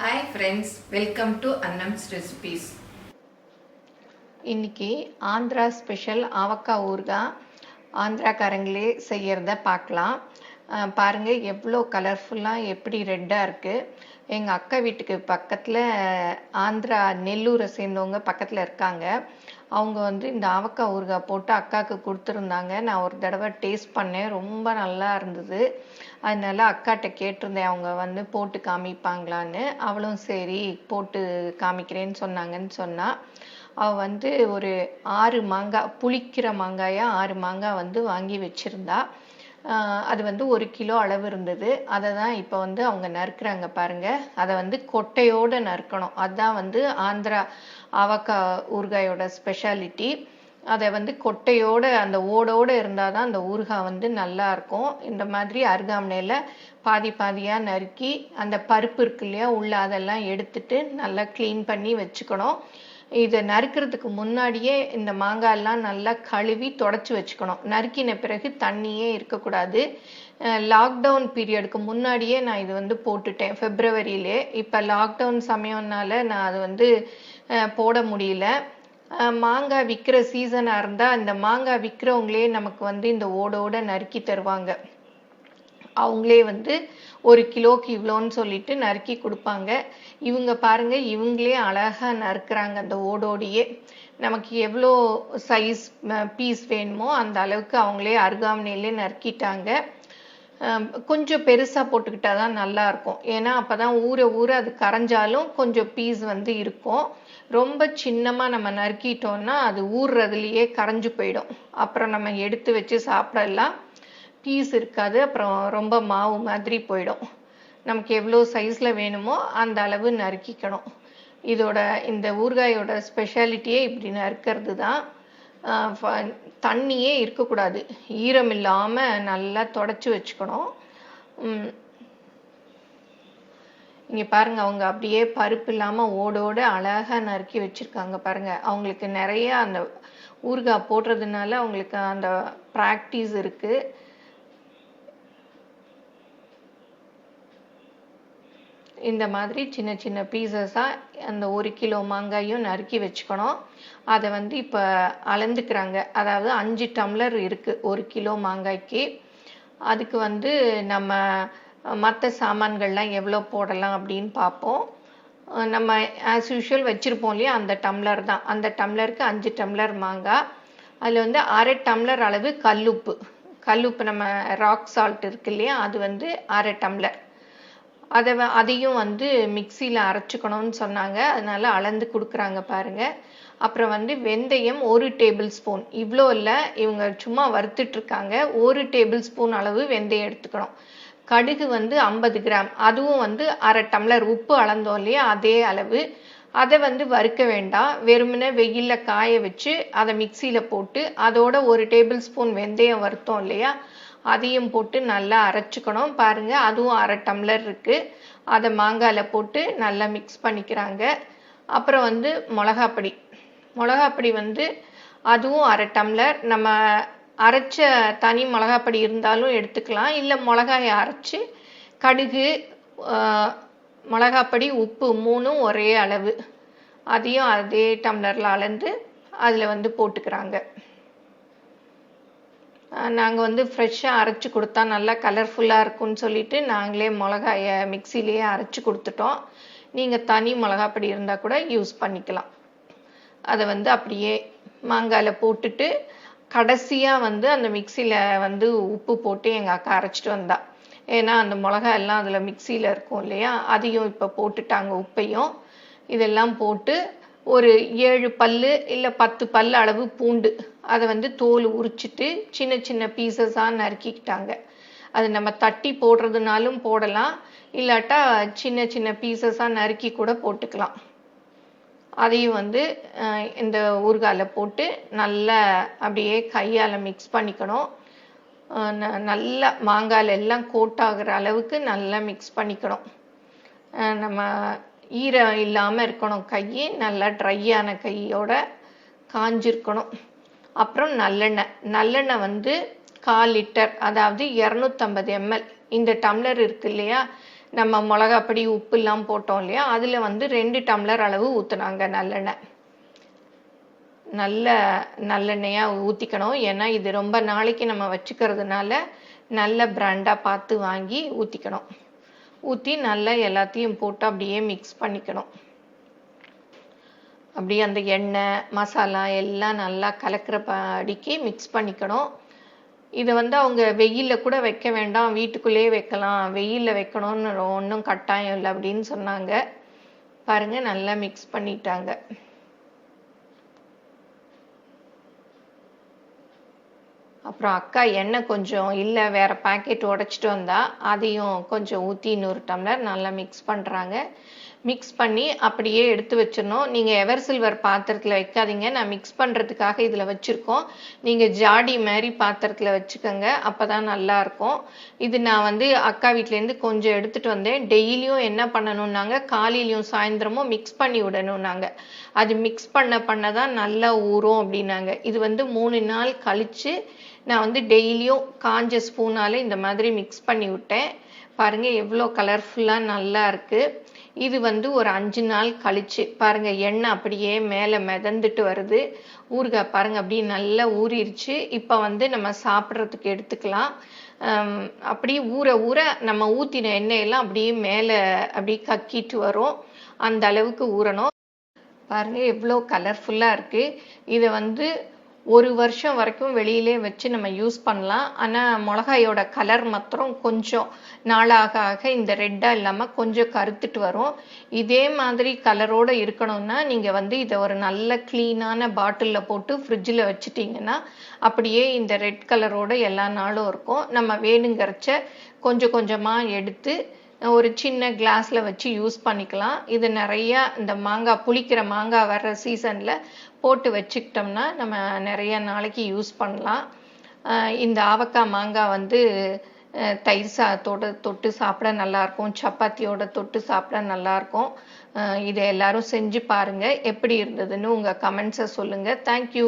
Hi friends, welcome to Annam's Recipes. இன்னைக்கு Andhra special ஆவக்காய் ஊறுகாய் ஆந்திராக்காரங்களே செய்யறத பார்க்கலாம். பாருங்க எவ்வளோ கலர்ஃபுல்லாக எப்படி ரெட்டாக இருக்குது. எங்கள் அக்கா வீட்டுக்கு பக்கத்தில் ஆந்திரா நெல்லூரை சேர்ந்தவங்க பக்கத்தில் இருக்காங்க. அவங்க இந்த ஆவக்காய் ஊறுகாய் போட்டு அக்காவுக்கு கொடுத்துருந்தாங்க. நான் ஒரு தடவை டேஸ்ட் பண்ணேன், ரொம்ப நல்லா இருந்தது. அதனால அக்காட்ட கேட்டிருந்தேன் அவங்க போட்டு காமிப்பாங்களான்னு. அவளும் சரி போட்டு காமிக்கிறேன்னு சொன்னாங்கன்னு சொன்னால் அவள் ஒரு 6 மாங்காய், புளிக்கிற மாங்காயா 6 மாங்காய் வாங்கி வச்சுருந்தா. அது 1 கிலோ அளவு இருந்தது. அதை தான் இப்போ அவங்க நறுக்கிறாங்க பாருங்கள். அதை கொட்டையோடு நறுக்கணும். அதுதான் ஆந்திரா அவக்காய் ஊறுகாயோட ஸ்பெஷாலிட்டி. அதை கொட்டையோடு அந்த ஓடோடு இருந்தால் தான் அந்த ஊறுகாய் நல்லா இருக்கும். இந்த மாதிரி அருகாமனையில் பாதி பாதியாக நறுக்கி அந்த பருப்பு இருக்கு இல்லையா உள்ள அதெல்லாம் எடுத்துட்டு நல்லா க்ளீன் பண்ணி வச்சுக்கணும். இதை நறுக்கிறதுக்கு முன்னாடியே இந்த மாங்காயெல்லாம் நல்லா கழுவி தொடச்சி வச்சுக்கணும். நறுக்கின பிறகு தண்ணியே இருக்கக்கூடாது. லாக்டவுன் பீரியடுக்கு முன்னாடியே நான் இது போட்டுட்டேன், ஃபெப்ரவரியிலே. இப்போ லாக்டவுன் சமயம்னால நான் அது போட முடியல. மாங்காய் விற்கிற சீசனாக இருந்தால் இந்த மாங்காய் விற்கிறவங்களே நமக்கு இந்த ஓடோட நறுக்கி தருவாங்க. அவங்களே 1 கிலோக்கு இவ்வளோன்னு சொல்லிட்டு நறுக்கி கொடுப்பாங்க. இவங்க பாருங்க, இவங்களே அழகாக நறுக்கிறாங்க அந்த ஓடோடையே. நமக்கு எவ்வளோ சைஸ் பீஸ் வேணுமோ அந்த அளவுக்கு அவங்களே அருகாமனையிலே நறுக்கிட்டாங்க. கொஞ்சம் பெருசாக போட்டுக்கிட்டா தான் நல்லாயிருக்கும். ஏன்னா அப்போ தான் ஊற ஊற அது கரைஞ்சாலும் கொஞ்சம் பீஸ் இருக்கும். ரொம்ப சின்னமாக நம்ம நறுக்கிட்டோம்னா அது ஊறுறதுலையே கரைஞ்சு போயிடும். அப்புறம் நம்ம எடுத்து வச்சு சாப்பிடலாம், பீஸ் இருக்காது. அப்புறம் ரொம்ப மாவு மாதிரி போயிடும். நமக்கு எவ்வளோ சைஸில் வேணுமோ அந்த அளவு நறுக்கிக்கணும். இந்த ஊறுகாயோட ஸ்பெஷாலிட்டியே இப்படி நறுக்கிறது தான். தண்ணியே இருக்கக்கூடாது, ஈரம் இல்லாமல் நல்லா தொடச்சி வச்சுக்கணும். இங்கே பாருங்கள், அவங்க அப்படியே பருப்பு இல்லாமல் ஓடோடு அழகாக நறுக்கி வச்சுருக்காங்க பாருங்கள். அவங்களுக்கு நிறைய அந்த ஊறுகாய் போடுறதுனால அவங்களுக்கு அந்த ப்ராக்டிஸ் இருக்குது. இந்த மாதிரி சின்ன சின்ன பீசஸாக அந்த 1 கிலோ மாங்காயும் நறுக்கி வச்சுக்கணும். அதை இப்போ அளந்துக்கிறாங்க. அதாவது 5 டம்ளர் இருக்குது 1 கிலோ மாங்காய்க்கு. அதுக்கு நம்ம மற்ற சாமான்கள்லாம் எவ்வளோ போடலாம் அப்படின்னு பார்ப்போம். நம்ம ஆஸ் யூஷுவல் வச்சுருப்போம் இல்லையா, அந்த டம்ளர் தான். அந்த டம்ளருக்கு 5 டம்ளர் மாங்காய். அதில் 1/2 டம்ளர் அளவு கல்லுப்பு நம்ம ராக் சால்ட் இருக்கு இல்லையா, அது 1/2 டம்ளர். அதையும் மிக்சியில் அரைச்சிக்கணும்னு சொன்னாங்க. அதனால அளந்து கொடுக்குறாங்க பாருங்கள். அப்புறம் வெந்தயம் 1 டேபிள் ஸ்பூன். இவ்வளோ இல்லை, இவங்க சும்மா வறுத்துட்ருக்காங்க. 1 டேபிள் ஸ்பூன் அளவு வெந்தயம் எடுத்துக்கணும். கடுகு 50 கிராம். அதுவும் 1/2 டம்ளர். உப்பு அளந்தோம் இல்லையா, அதே அளவு. அதை வறுக்க வேண்டாம், வெறுமனே வெயிலில் காய வச்சு அதை மிக்சியில் போட்டு அதோட 1 டேபிள் ஸ்பூன் வெந்தயம் வறுத்தோம் இல்லையா, அதையும் போட்டு நல்லா அரைச்சிக்கணும். பாருங்கள், அதுவும் 1/2 டம்ளர் இருக்குது. அதை மாங்காயில் போட்டு நல்லா மிக்ஸ் பண்ணிக்கிறாங்க. அப்புறம் மிளகாப்பொடி அதுவும் 1/2 டம்ளர். நம்ம அரைச்ச தனி மிளகாப்பொடி இருந்தாலும் எடுத்துக்கலாம், இல்லை மிளகாயை அரைச்சி கடுகு, மிளகாப்பொடி, உப்பு 3ம் ஒரே அளவு. அதையும் அதே டம்ளரில் அளந்து அதில் போட்டுக்கிறாங்க. நாங்கள் ஃப்ரெஷ்ஷாக அரைச்சி கொடுத்தா நல்லா கலர்ஃபுல்லாக இருக்கும்னு சொல்லிட்டு நாங்களே மிளகாயை மிக்சிலேயே அரைச்சி கொடுத்துட்டோம். நீங்கள் தனி மிளகாப்பொடி இருந்தால் கூட யூஸ் பண்ணிக்கலாம். அதை அப்படியே மாங்காயில் போட்டுட்டு கடைசியாக அந்த மிக்சியில் உப்பு போட்டு எங்கள் அக்கா அரைச்சிட்டு வந்தா. ஏன்னா அந்த மிளகாய் எல்லாம் அதில் மிக்சியில் இருக்கும் இல்லையா, அதையும் இப்போ போட்டுட்டாங்க, உப்பையும். இதெல்லாம் போட்டு ஒரு 7 பல்லு இல்லை 10 பல்லு அளவு பூண்டு, அதை தோல் உரிச்சிட்டு சின்ன சின்ன பீசஸாக நறுக்கிக்கிட்டாங்க. அது நம்ம தட்டி போடுறதுனாலும் போடலாம், இல்லாட்டா சின்ன சின்ன பீசஸாக நறுக்கி கூட போட்டுக்கலாம். அதையும் இந்த ஊறுகாயில் போட்டு நல்லா அப்படியே கையால் மிக்ஸ் பண்ணிக்கணும். நல்லா மாங்காயில் எல்லாம் கோட் ஆகிற அளவுக்கு நல்லா மிக்ஸ் பண்ணிக்கணும். நம்ம ஈரம் இல்லாமல் இருக்கணும், கை நல்லா ட்ரையான கையோட காஞ்சிருக்கணும். அப்புறம் நல்லெண்ணெய் 1/4 லிட்டர், அதாவது 250 ml. இந்த டம்ளர் இருக்கு இல்லையா, நம்ம மிளகாப்பொடி உப்புலாம் போட்டோம் இல்லையா, அதில் வந்து 2 டம்ளர் அளவு ஊற்றுனாங்க நல்லெண்ணெய். நல்லெண்ணெயாக ஊற்றிக்கணும். ஏன்னா இது ரொம்ப நாளைக்கு நம்ம வச்சுக்கிறதுனால நல்ல பிராண்டாக பார்த்து வாங்கி ஊற்றிக்கணும். ஊற்றி நல்லா எல்லாத்தையும் போட்டு அப்படியே மிக்ஸ் பண்ணிக்கணும். அப்படியே அந்த எண்ணெய் மசாலா எல்லாம் நல்லா கலக்கிற படிக்கு மிக்ஸ் பண்ணிக்கணும். இதை வந்து அவங்க வெயிலில் கூட வைக்க வேண்டாம், வீட்டுக்குள்ளேயே வைக்கலாம், வெயிலில் வைக்கணும்னு ஒன்றும் கட்டாயம் இல்லை அப்படின்னு சொன்னாங்க. பாருங்கள், நல்லா மிக்ஸ் பண்ணிட்டாங்க. அப்புறம் அக்கா எண்ணெய் கொஞ்சம் இல்லை, வேறு பாக்கெட் உடச்சிட்டு வந்தா அதையும் கொஞ்சம் ஊற்றி இன்னொரு டம்ளர் நல்லா மிக்ஸ் பண்ணுறாங்க. மிக்ஸ் பண்ணி அப்படியே எடுத்து வச்சிடணும். நீங்கள் எவர் சில்வர் பாத்திரத்தில் வைக்காதீங்க, நான் மிக்ஸ் பண்ணுறதுக்காக இதில் வச்சுருக்கோம். நீங்கள் ஜாடி மாதிரி பாத்திரத்தில் வச்சுக்கோங்க, அப்போ தான் நல்லாயிருக்கும். இது நான் வந்து அக்கா வீட்டிலேருந்து கொஞ்சம் எடுத்துகிட்டு வந்தேன். டெய்லியும் என்ன பண்ணணுன்னாங்க, காலையிலையும் சாயந்தரமும் மிக்ஸ் பண்ணி விடணுன்னாங்க. அது மிக்ஸ் பண்ண தான் நல்லா ஊறும் அப்படின்னாங்க. இது வந்து 3 நாள் கழித்து நான் வந்து டெய்லியும் காஞ்ச ஸ்பூனால் இந்த மாதிரி மிக்ஸ் பண்ணி விட்டேன். பாருங்கள் எவ்வளோ கலர்ஃபுல்லாக நல்லா இருக்குது. இது வந்து ஒரு 5 நாள் கழிச்சு பாருங்கள், எண்ணெய் அப்படியே மேலே மிதந்துட்டு வருது. ஊறுகாய் பாருங்கள் அப்படியே நல்லா ஊறிடுச்சு. இப்போ வந்து நம்ம சாப்பிட்றதுக்கு எடுத்துக்கலாம். அப்படி ஊற நம்ம ஊற்றின எண்ணெயெல்லாம் அப்படியே மேலே அப்படியே கக்கிட்டு வரும். அந்த அளவுக்கு ஊறணும். பாருங்கள் எவ்வளோ கலர்ஃபுல்லாக இருக்குது. இதை வந்து 1 வருஷம் வரைக்கும் வெளியிலே வச்சு நம்ம யூஸ் பண்ணலாம். ஆனால் மிளகாயோட கலர் மாத்திரம் கொஞ்சம் நாளாக ஆக இந்த ரெட்டாக இல்லாமல் கொஞ்சம் கருத்துட்டு வரும். இதே மாதிரி கலரோடு இருக்கணும்னா நீங்கள் வந்து இதை ஒரு நல்ல க்ளீனான பாட்டிலில் போட்டு ஃப்ரிட்ஜில் வச்சுட்டிங்கன்னா அப்படியே இந்த ரெட் கலரோடு எல்லா நாளும் இருக்கும். நம்ம வேணுங்கிறச்ச கொஞ்சம் கொஞ்சமாக எடுத்து ஒரு சின்ன கிளாஸில் வச்சு யூஸ் பண்ணிக்கலாம். இது நிறையா இந்த மாங்காய், புளிக்கிற மாங்காய் வர்ற சீசனில் போட்டு வச்சுக்கிட்டோம்னா நம்ம நிறைய நாளைக்கு யூஸ் பண்ணலாம். இந்த ஆவக்காய் மாங்காய் வந்து தயிர் சாதத்தோடு தொட்டு சாப்பிட நல்லாயிருக்கும், சப்பாத்தியோட தொட்டு சாப்பிட நல்லாயிருக்கும். இதை எல்லாரும் செஞ்சு பாருங்கள், எப்படி இருந்ததுன்னு உங்கள் கமெண்ட்ஸை சொல்லுங்கள். தேங்க்யூ.